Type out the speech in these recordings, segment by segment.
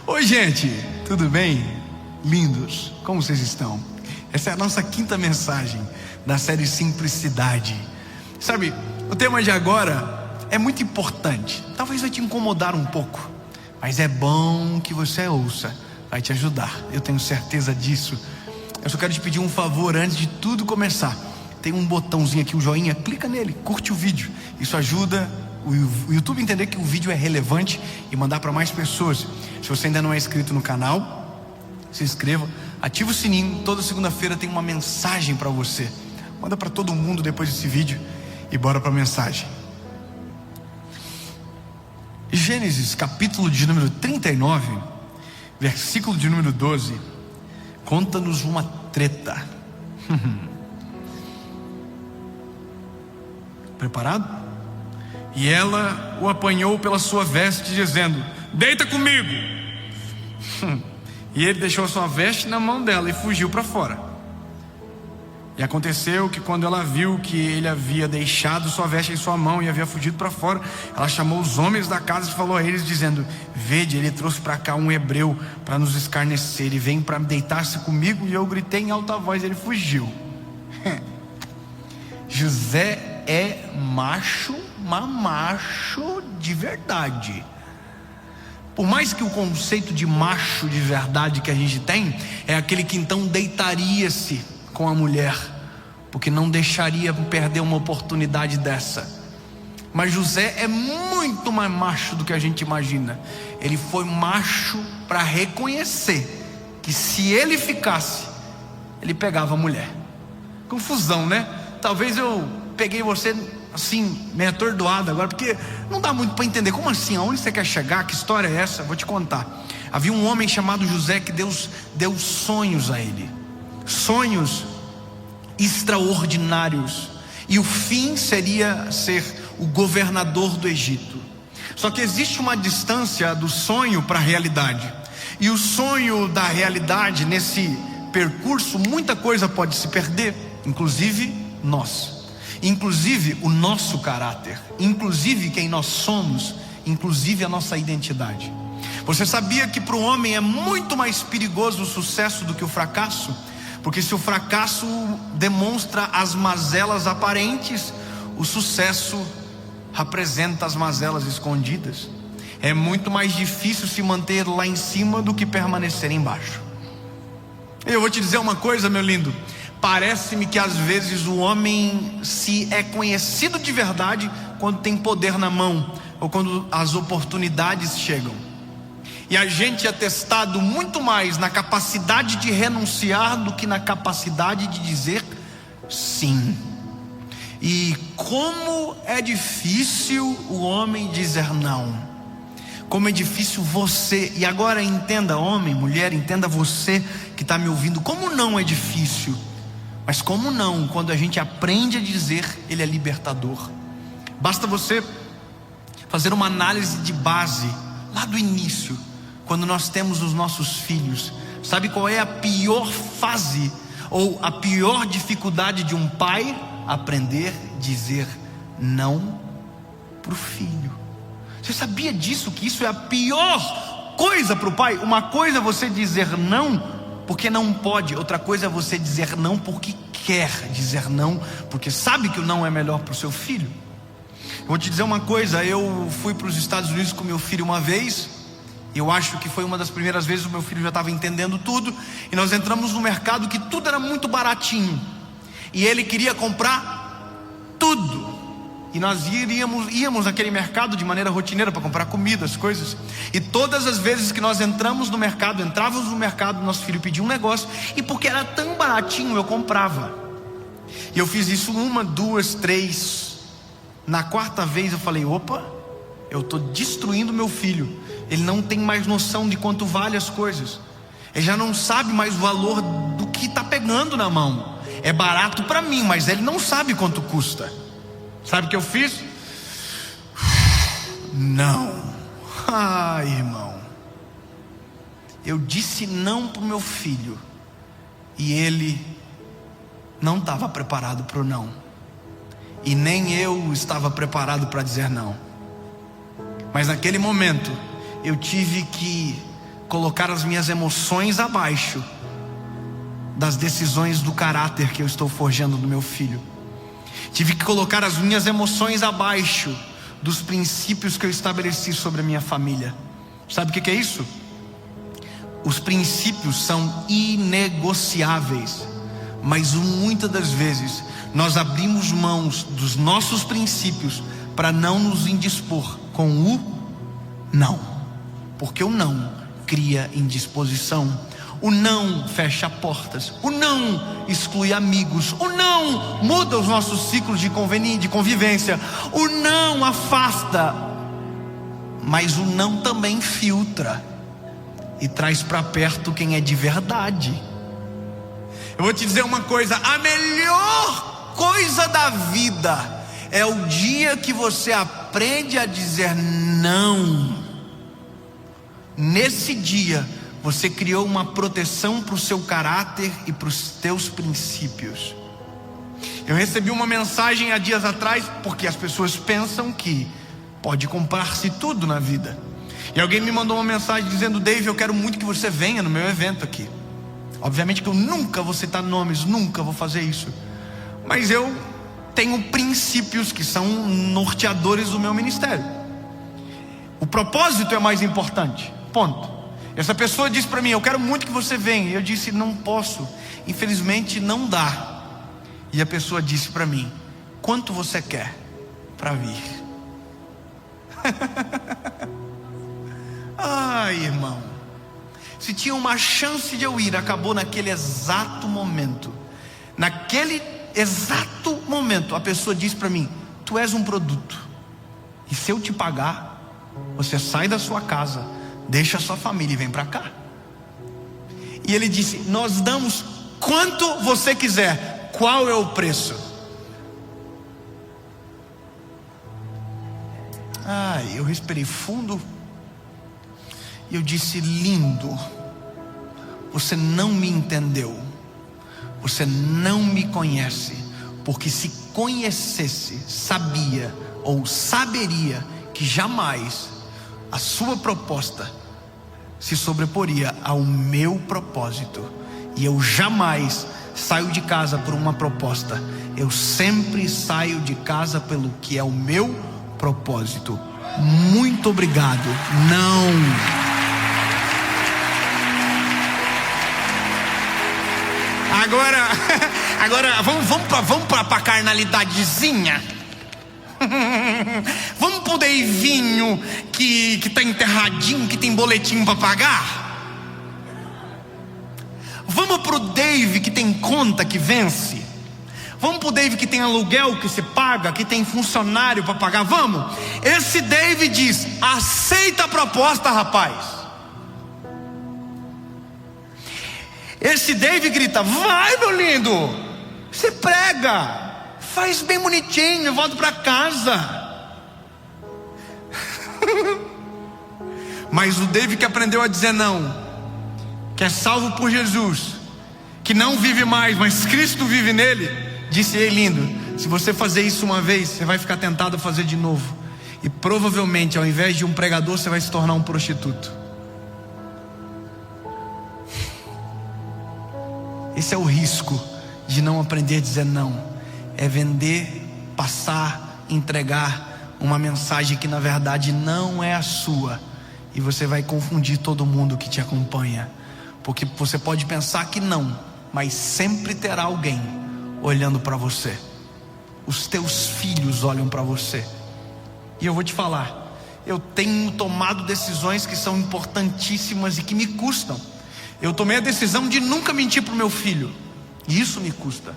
Oi, gente, tudo bem? Lindos, como vocês estão? Essa é a nossa quinta mensagem da série Simplicidade. Sabe, o tema de agora é muito importante. Talvez vai te incomodar um pouco, mas é bom que você ouça, vai te ajudar, eu tenho certeza disso. Eu só quero te pedir um favor antes de tudo começar. Tem um botãozinho aqui, o joinha, clica nele, curte o vídeo. Isso ajuda o YouTube a entender que o vídeo é relevante e mandar para mais pessoas. Se você ainda não é inscrito no canal, se inscreva, ativa o sininho. Toda segunda-feira tem uma mensagem para você. Manda para todo mundo depois desse vídeo e bora para a mensagem. Gênesis capítulo de número 39, versículo de número 12, conta-nos uma treta. Preparado? E ela o apanhou pela sua veste, dizendo: deita comigo. E ele deixou a sua veste na mão dela e fugiu para fora. E aconteceu que quando ela viu que ele havia deixado sua veste em sua mão e havia fugido para fora, ela chamou os homens da casa e falou a eles, dizendo: vede, ele trouxe para cá um hebreu para nos escarnecer e vem para deitar-se comigo. E eu gritei em alta voz, ele fugiu. José é macho, mas macho de verdade. Por mais que o conceito de macho de verdade que a gente tem é aquele que então deitaria-se com a mulher, porque não deixaria perder uma oportunidade dessa. Mas José é muito mais macho do que a gente imagina. Ele foi macho para reconhecer que se ele ficasse, ele pegava a mulher. Confusão, né? Talvez eu peguei você assim, meio atordoado agora, porque não dá muito para entender. Como assim? Aonde você quer chegar? Que história é essa? Vou te contar. Havia um homem chamado José que Deus deu sonhos a ele. Sonhos extraordinários. E o fim seria ser o governador do Egito. Só que existe uma distância do sonho para a realidade. E o sonho da realidade, nesse percurso, muita coisa pode se perder. Inclusive nós. Inclusive o nosso caráter, inclusive quem nós somos, inclusive a nossa identidade. Você sabia que para o homem é muito mais perigoso o sucesso do que o fracasso? Porque se o fracasso demonstra as mazelas aparentes, o sucesso representa as mazelas escondidas. É muito mais difícil se manter lá em cima do que permanecer embaixo. Eu vou te dizer uma coisa, meu lindo. Parece-me que às vezes o homem se é conhecido de verdade quando tem poder na mão, ou quando as oportunidades chegam. E a gente é testado muito mais na capacidade de renunciar do que na capacidade de dizer sim. E como é difícil o homem dizer não. Como é difícil você, e agora entenda, homem, mulher, entenda você que está me ouvindo, como não é difícil. Mas como não, quando a gente aprende a dizer, ele é libertador. Basta você fazer uma análise de base, lá do início, quando nós temos os nossos filhos. Sabe qual é a pior fase, ou a pior dificuldade de um pai? Aprender a dizer não para o filho. Você sabia disso, que isso é a pior coisa para o pai? Uma coisa é você dizer não porque não pode, outra coisa é você dizer não porque quer dizer não, porque sabe que o não é melhor para o seu filho. Eu vou te dizer uma coisa, eu fui para os Estados Unidos com meu filho uma vez. Eu acho que foi uma das primeiras vezes, o meu filho já estava entendendo tudo. E nós entramos no mercado que tudo era muito baratinho, e ele queria comprar tudo. E nós íamos naquele mercado de maneira rotineira para comprar comida, as coisas. E todas as vezes que nós entrávamos no mercado, nosso filho pedia um negócio, e porque era tão baratinho eu comprava. E eu fiz isso 1, 2, 3. Na quarta vez eu falei: opa, eu estou destruindo meu filho. Ele não tem mais noção de quanto vale as coisas. Ele já não sabe mais o valor do que está pegando na mão. É barato para mim, mas ele não sabe quanto custa. Sabe o que eu fiz? Não. Irmão, eu disse não para o meu filho, e ele não estava preparado para o não, e nem eu estava preparado para dizer não. Mas naquele momento eu tive que colocar as minhas emoções abaixo das decisões do caráter que eu estou forjando no meu filho. Tive que colocar as minhas emoções abaixo dos princípios que eu estabeleci sobre a minha família. Sabe o que é isso? Os princípios são inegociáveis, mas muitas das vezes nós abrimos mãos dos nossos princípios para não nos indispor com o não, porque o não cria indisposição, o não fecha portas, o não exclui amigos, o não muda os nossos ciclos de convivência, o não afasta, mas o não também filtra e traz para perto quem é de verdade. Eu vou te dizer uma coisa: a melhor coisa da vida é o dia que você aprende a dizer não. Nesse dia você criou uma proteção para o seu caráter e para os teus princípios. Eu recebi uma mensagem há dias atrás, porque as pessoas pensam que pode comprar-se tudo na vida, e alguém me mandou uma mensagem dizendo: Dave, eu quero muito que você venha no meu evento aqui. Obviamente que eu nunca vou citar nomes, nunca vou fazer isso, mas eu tenho princípios que são norteadores do meu ministério. O propósito é mais importante, ponto. Essa pessoa disse para mim: eu quero muito que você venha. E eu disse: não posso, infelizmente não dá. E a pessoa disse para mim: quanto você quer para vir? Ai, irmão, se tinha uma chance de eu ir, acabou naquele exato momento. Naquele exato momento a pessoa disse para mim: tu és um produto, e se eu te pagar, você sai da sua casa, deixa a sua família e vem para cá. E ele disse: nós damos quanto você quiser, qual é o preço? Eu respirei fundo e eu disse: lindo, você não me entendeu, você não me conhece, porque se conhecesse, sabia ou saberia que jamais a sua proposta se sobreporia ao meu propósito. E eu jamais saio de casa por uma proposta, eu sempre saio de casa pelo que é o meu propósito. Muito obrigado. Não. Agora vamos para a carnalidadezinha. Vamos pro Deivinho que tá enterradinho, que tem boletim para pagar. Vamos pro Dave que tem conta que vence. Vamos pro Dave que tem aluguel que se paga, que tem funcionário para pagar. Vamos. Esse Dave diz: aceita a proposta, rapaz. Esse Dave grita: vai, meu lindo, você prega, faz bem bonitinho, volta para casa. Mas o Dave que aprendeu a dizer não, que é salvo por Jesus, que não vive mais, mas Cristo vive nele, disse: ei, lindo, se você fazer isso uma vez, você vai ficar tentado a fazer de novo, e provavelmente ao invés de um pregador, você vai se tornar um prostituto. Esse é o risco de não aprender a dizer não. É vender, passar, entregar uma mensagem que na verdade não é a sua, e você vai confundir todo mundo que te acompanha, porque você pode pensar que não, mas sempre terá alguém olhando para você. Os teus filhos olham para você. E eu vou te falar, eu tenho tomado decisões que são importantíssimas e que me custam. Eu tomei a decisão de nunca mentir para o meu filho, e isso me custa.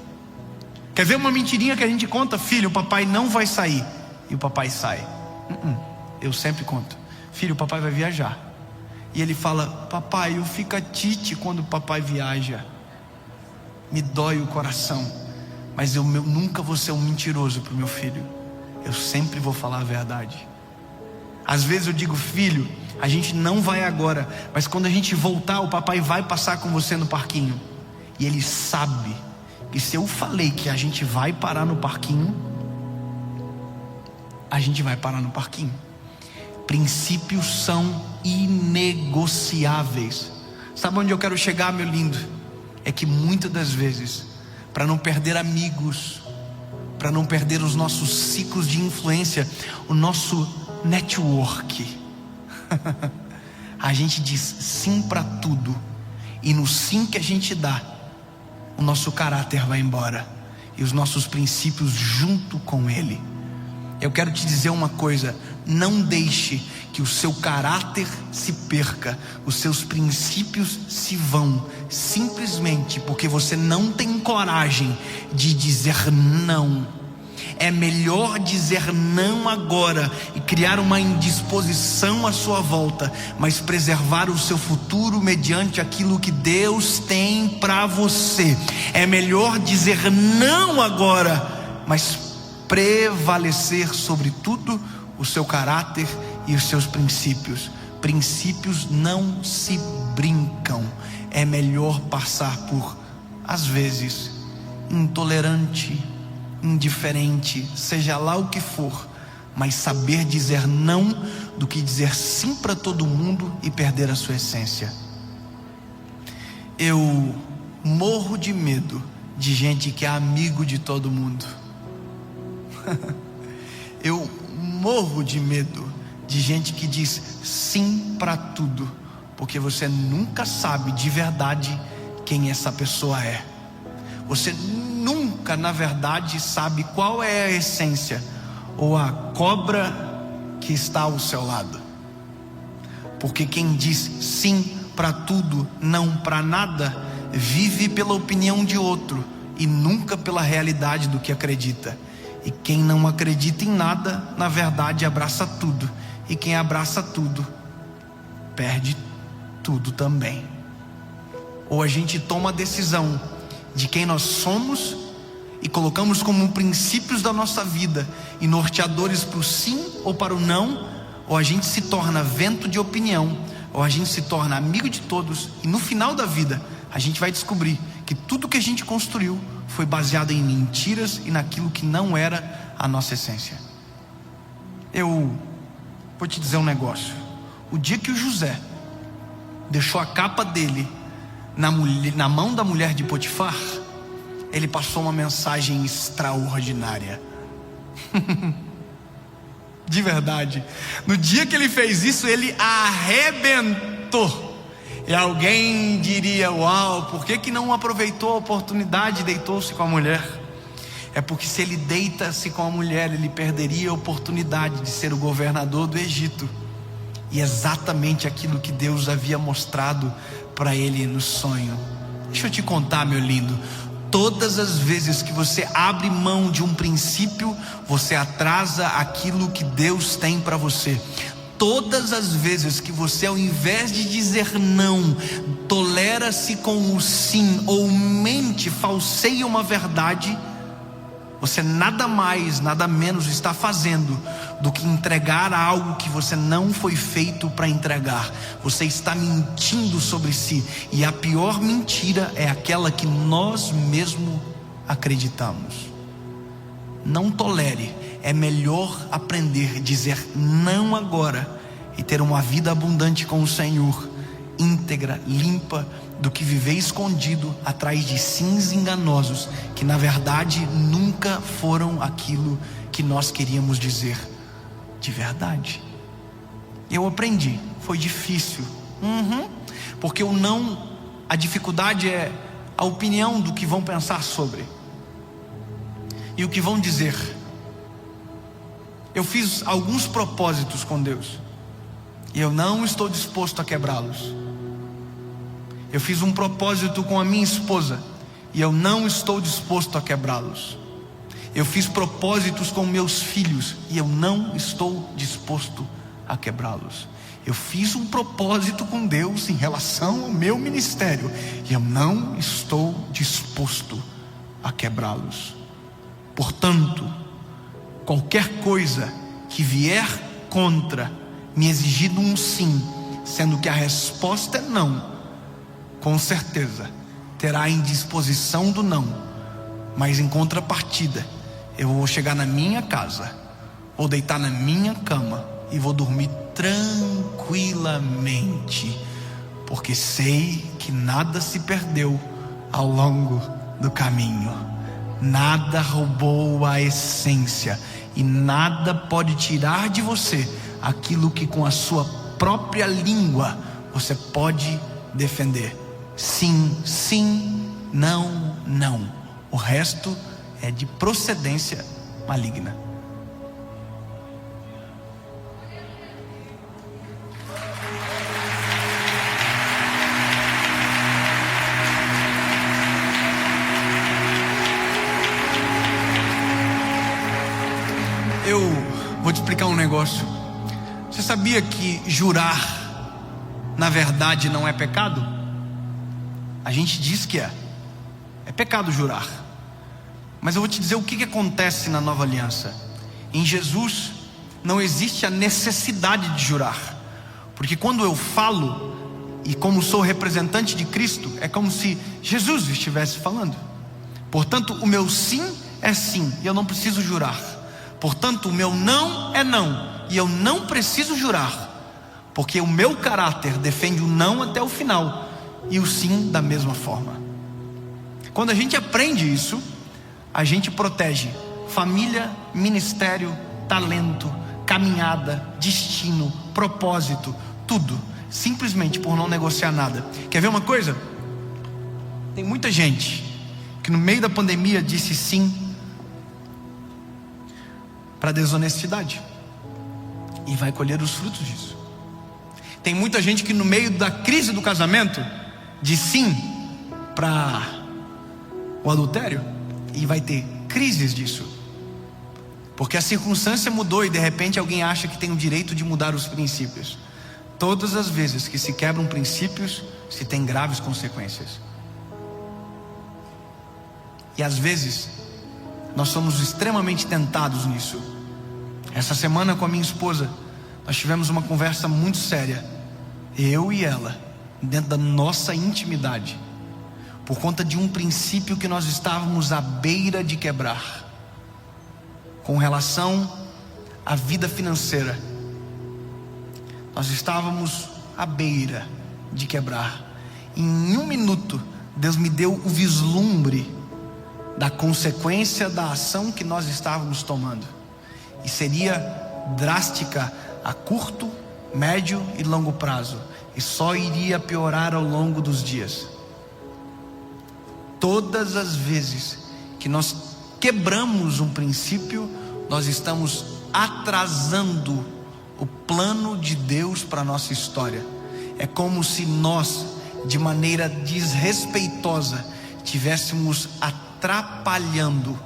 Quer ver uma mentirinha que a gente conta? Filho, o papai não vai sair. E o papai sai. Eu sempre conto: filho, o papai vai viajar. E ele fala: papai, eu fico tite quando o papai viaja. Me dói o coração. Mas eu nunca vou ser um mentiroso para o meu filho. Eu sempre vou falar a verdade. Às vezes eu digo: filho, a gente não vai agora, mas quando a gente voltar, o papai vai passar com você no parquinho. E ele sabe que se eu falei que a gente vai parar no parquinho, a gente vai parar no parquinho. Princípios são inegociáveis. Sabe onde eu quero chegar, meu lindo? É que muitas das vezes, para não perder amigos, para não perder os nossos ciclos de influência, o nosso network, a gente diz sim para tudo, e no sim que a gente dá, o nosso caráter vai embora, e os nossos princípios junto com ele. Eu quero te dizer uma coisa: não deixe que o seu caráter se perca, os seus princípios se vão, simplesmente porque você não tem coragem de dizer não. É melhor dizer não agora e criar uma indisposição à sua volta, mas preservar o seu futuro mediante aquilo que Deus tem para você. É melhor dizer não agora, mas prevalecer sobre tudo o seu caráter e os seus princípios. Princípios não se brincam. É melhor passar por, às vezes, intolerante, indiferente, seja lá o que for, mas saber dizer não do que dizer sim para todo mundo e perder a sua essência. Eu morro de medo de gente que é amigo de todo mundo. Eu morro de medo de gente que diz sim para tudo, porque você nunca sabe de verdade quem essa pessoa é. Você nunca, na verdade, sabe qual é a essência ou a cobra que está ao seu lado. Porque quem diz sim para tudo, não para nada, vive pela opinião de outro e nunca pela realidade do que acredita. E quem não acredita em nada, na verdade abraça tudo. E quem abraça tudo, perde tudo também. Ou a gente toma a decisão de quem nós somos e colocamos como princípios da nossa vida e norteadores para o sim ou para o não, ou a gente se torna vento de opinião, ou a gente se torna amigo de todos, e no final da vida a gente vai descobrir que tudo que a gente construiu foi baseado em mentiras e naquilo que não era a nossa essência. Eu vou te dizer um negócio: o dia que o José deixou a capa dele na mão da mulher de Potifar, ele passou uma mensagem extraordinária. De verdade, no dia que ele fez isso, ele arrebentou. E alguém diria: uau, por que não aproveitou a oportunidade e deitou-se com a mulher? É porque se ele deita-se com a mulher, ele perderia a oportunidade de ser o governador do Egito. E exatamente aquilo que Deus havia mostrado para ele no sonho. Deixa eu te contar, meu lindo, todas as vezes que você abre mão de um princípio, você atrasa aquilo que Deus tem para você. Todas as vezes que você, ao invés de dizer não, tolera-se com o sim, ou mente, falseia uma verdade, você nada mais, nada menos está fazendo do que entregar algo que você não foi feito para entregar. Você está mentindo sobre si, e a pior mentira é aquela que nós mesmos acreditamos. Não tolere. É melhor aprender a dizer não agora e ter uma vida abundante com o Senhor, íntegra, limpa, do que viver escondido atrás de sims enganosos, que na verdade nunca foram aquilo que nós queríamos dizer de verdade. Eu aprendi, foi difícil, porque o não, a dificuldade é a opinião do que vão pensar sobre e o que vão dizer. Eu fiz alguns propósitos com Deus e eu não estou disposto a quebrá-los. Eu fiz um propósito com a minha esposa e eu não estou disposto a quebrá-los. Eu fiz propósitos com meus filhos e eu não estou disposto a quebrá-los. Eu fiz um propósito com Deus em relação ao meu ministério e eu não estou disposto a quebrá-los. Portanto, qualquer coisa que vier contra me exigindo um sim, sendo que a resposta é não, com certeza terá a indisposição do não, mas em contrapartida eu vou chegar na minha casa, vou deitar na minha cama e vou dormir tranquilamente, porque sei que nada se perdeu ao longo do caminho, nada roubou a essência e nada pode tirar de você aquilo que com a sua própria língua você pode defender. Sim, sim, não, não. O resto é de procedência maligna. Eu vou te explicar um negócio. Você sabia que jurar, na verdade, não é pecado? A gente diz que é pecado jurar. Mas eu vou te dizer o que acontece na nova aliança. Em Jesus não existe a necessidade de jurar, porque quando eu falo, e como sou representante de Cristo, é como se Jesus estivesse falando. Portanto, o meu sim é sim, e eu não preciso jurar. Portanto, o meu não é não, e eu não preciso jurar, porque o meu caráter defende o não até o final, e o sim da mesma forma. Quando a gente aprende isso, a gente protege família, ministério, talento, caminhada, destino, propósito, tudo, simplesmente por não negociar nada. Quer ver uma coisa? Tem muita gente que no meio da pandemia disse sim para desonestidade e vai colher os frutos disso. Tem muita gente que no meio da crise do casamento diz sim para o adultério e vai ter crises disso, porque a circunstância mudou e de repente alguém acha que tem o direito de mudar os princípios. Todas as vezes que se quebram princípios, se tem graves consequências. E às vezes nós somos extremamente tentados nisso. Essa semana com a minha esposa, nós tivemos uma conversa muito séria, eu e ela, dentro da nossa intimidade, por conta de um princípio que nós estávamos à beira de quebrar, com relação à vida financeira. Nós estávamos à beira de quebrar. Em um minuto, Deus me deu o vislumbre da consequência da ação que nós estávamos tomando, e seria drástica a curto, médio e longo prazo, e só iria piorar ao longo dos dias. Todas as vezes que nós quebramos um princípio, nós estamos atrasando o plano de Deus para a nossa história. É como se nós, de maneira desrespeitosa, estivéssemos atrapalhando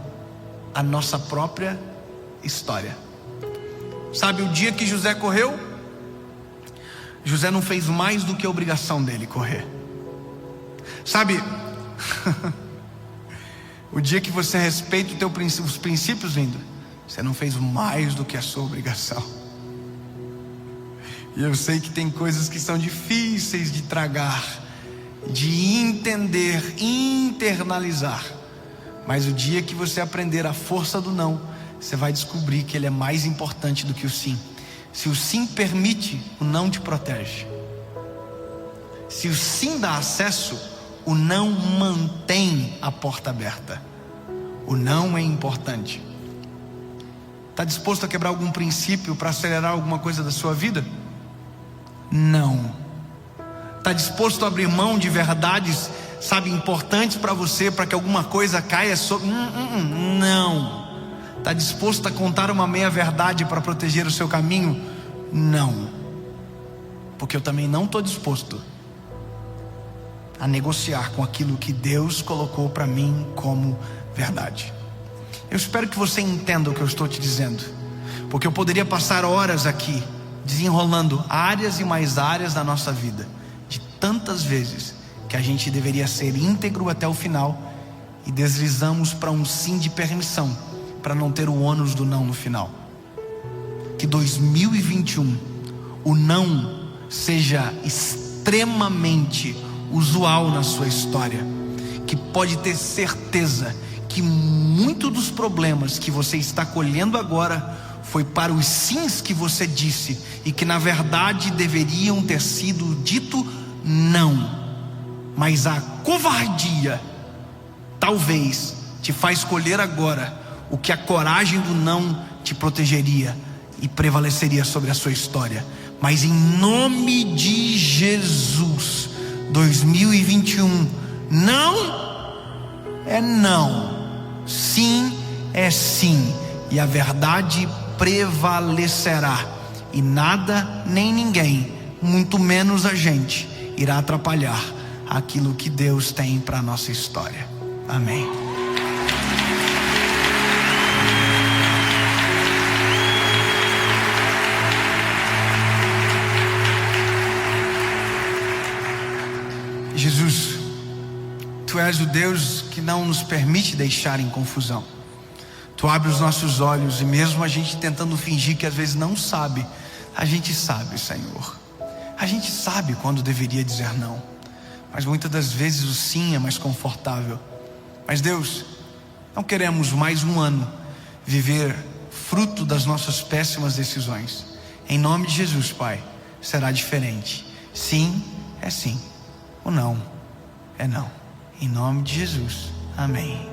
a nossa própria história. Sabe, o dia que José correu, José não fez mais do que a obrigação dele correr. Sabe, o dia que você respeita os princípios, lindo, você não fez mais do que a sua obrigação. E eu sei que tem coisas que são difíceis de tragar, de entender, internalizar. Mas o dia que você aprender a força do não, você vai descobrir que ele é mais importante do que o sim. Se o sim permite, o não te protege. Se o sim dá acesso, o não mantém a porta aberta. O não é importante. Está disposto a quebrar algum princípio para acelerar alguma coisa da sua vida? Não. Está disposto a abrir mão de verdades, sabe, importantes para você, para que alguma coisa caia sobre... Não. Está disposto a contar uma meia verdade para proteger o seu caminho? Não. Porque eu também não estou disposto a negociar com aquilo que Deus colocou para mim como verdade. Eu espero que você entenda o que eu estou te dizendo, porque eu poderia passar horas aqui desenrolando áreas e mais áreas da nossa vida, de tantas vezes que a gente deveria ser íntegro até o final e deslizamos para um sim de permissão, para não ter o ônus do não no final. Que 2021 o não seja extremamente usual na sua história, que pode ter certeza que muitos dos problemas que você está colhendo agora foi para os sims que você disse e que na verdade deveriam ter sido dito não. Mas a covardia talvez te faz escolher agora o que a coragem do não te protegeria e prevaleceria sobre a sua história. Mas em nome de Jesus, 2021, não é não, sim é sim, e a verdade prevalecerá, e nada nem ninguém, muito menos a gente, irá atrapalhar aquilo que Deus tem para a nossa história. Amém. Jesus, Tu és o Deus que não nos permite deixar em confusão. Tu abre os nossos olhos, e mesmo a gente tentando fingir que às vezes não sabe, a gente sabe, Senhor. A gente sabe quando deveria dizer não, mas muitas das vezes o sim é mais confortável. Mas Deus, não queremos mais um ano viver fruto das nossas péssimas decisões. Em nome de Jesus, Pai, será diferente. Sim é sim, o não é não. Em nome de Jesus, amém.